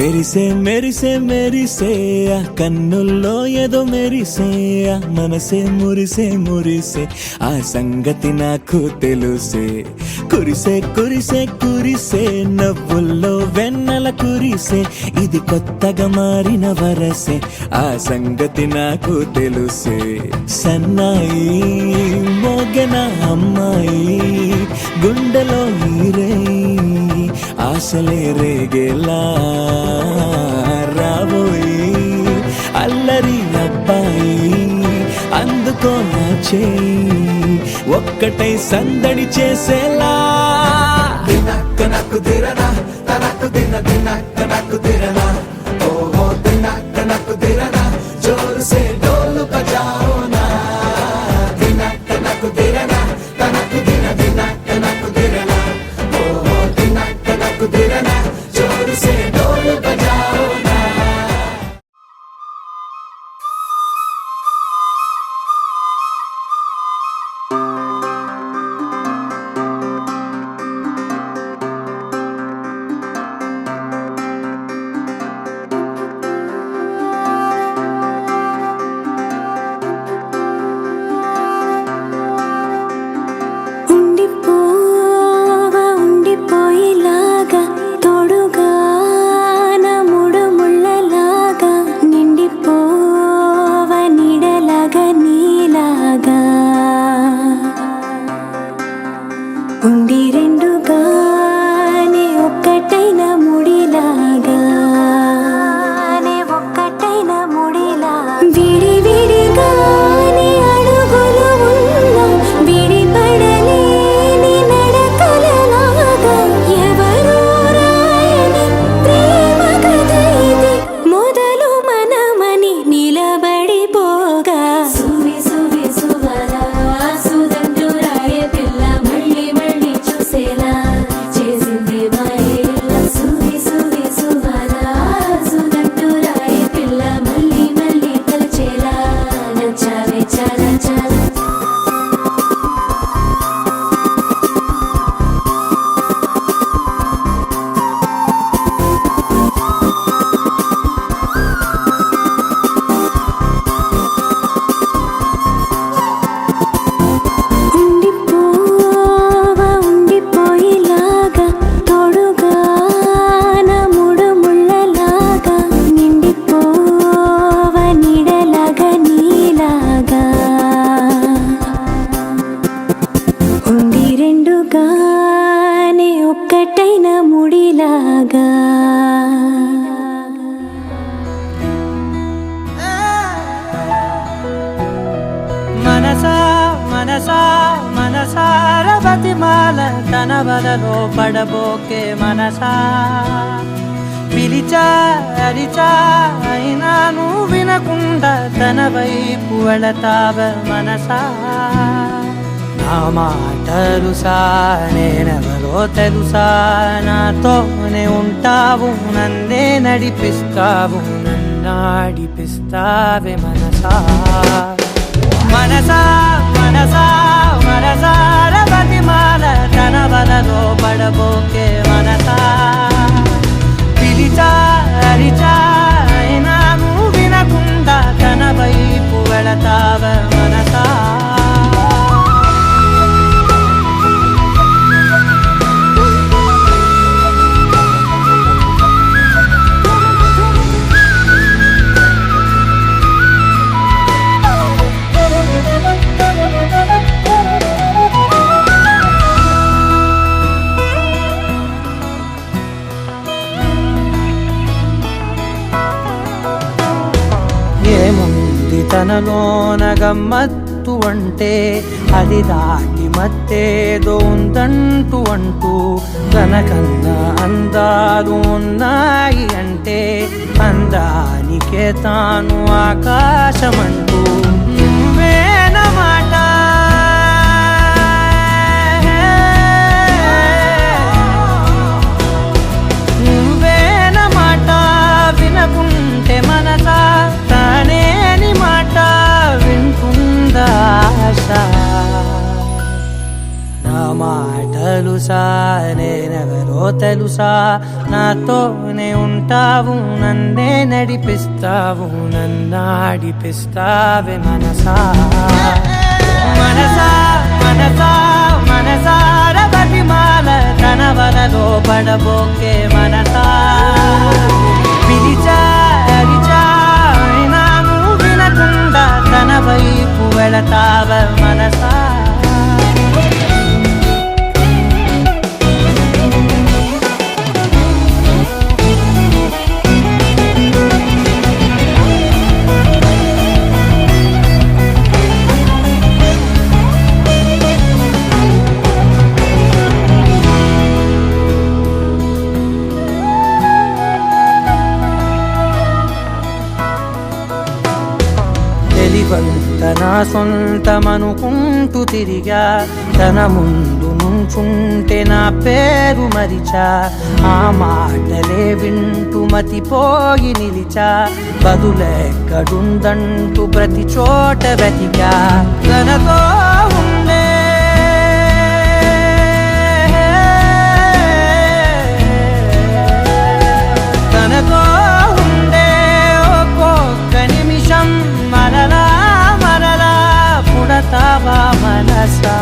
మెరిసే మెరిసే మెరిసే ఆ కన్నుల్లో ఏదో మెరిసే ఆ మనసే మురిసే మురిసే ఆ సంగతి నాకు తెలుసే కురిసే కురిసే కురిసే నవ్వుల్లో వెన్నెల కురిసే ఇది కొత్తగా మారిన వరసే ఆ సంగతి నాకు తెలుసే సన్నాయి మోగన అమ్మాయి గుండెలో ఈరే ఆశలే రేగేలా రాబోయి అల్లరి అబ్బాయి అందుకో నా చేయి ఒక్కటై సందడి చేసేలా దినక్క నాకు దిరనా తనకు దిన దినక్క నాకు దిరనా ఓహో దినక్క నాకు దిరనా జోరు సే డోలు బజాओ నా దినక్క నాకు దిరనా తనకు దిన దినక్క నాకు దిరనా ఓహో దినక్క నాకు దిరనా జోరు సే డోలు బజాओ నా మనసార బతిమాల తన వలలో పడబోకే మనసా పిలిచా అరిచా అయినా నువ్వు వినకుండా తన వైపు వెళతావ మనసా నా మాటలుసా నేనెవరో తెలుసా నాతోనే ఉంటావు నన్నే నడిపిస్తావు నన్నాడిపిస్తావే మనసా మనసా మనసా మనసార బతిమాల తన వలలో పడబోకే మనసా పిలిచా అరిచా అయినా నువ్వు వినకుండా తన వైపు వెళతావ మనసా తనలోన గమ్మత్తు అంటే అది దాటి మత్తేదో ఉందంటూ అంటూ తనకన్నా అందాలు ఉన్నాయి అంటే అందానికే తాను ఆకాశమంటూ నువ్వేనమాట నువ్వేనమాట వినకుంటే మనసా తానేని మాట వింటుందా నా మాటలు నేనెవరో తెలుసా, నాతోనే ఉంటావు, నన్నే నడిపిస్తావు, నన్నాడిపిస్తావే మనసా. మనసా మనసా మనసార బతిమాల తన వలలో పడబోకే మనసా. పిలిచా అరిచా అయినా నువ్వు వినకుండా తన వైపు వెళతావ మనసా. తెలివంత నా సొంతమనుకుంటూ తిరిగా, తన ముందు నుంచుంటే నా పేరు మరిచా. ఆ మాటలే వింటూ మతిపోయి నిలిచా, బదులెక్కడుందంటూ ప్రతి చోట వెతికా. తనతో ఉండే తనతో ఉండే ఒక్కొక్క నిమిషం మరలా మరలా పుడతావా మనసా.